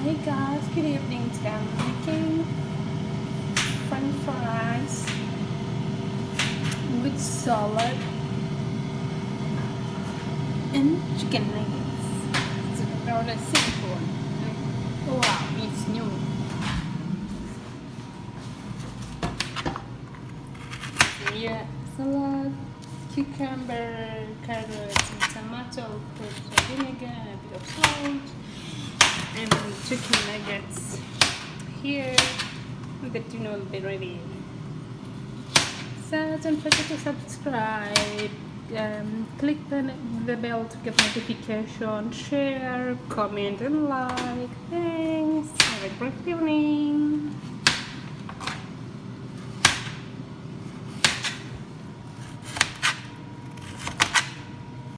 Hey guys, good evening. Today I'm making french fries with salad and chicken nuggets. It's rather simple. Oh wow, it's new. Yeah, salad, cucumber, carrots, and tomato, put vinegar, and a bit of salt, and chicken nuggets here. That you know will be ready. So don't forget to subscribe, click the bell to get notification, share, comment and like. Thanks. Have a great evening.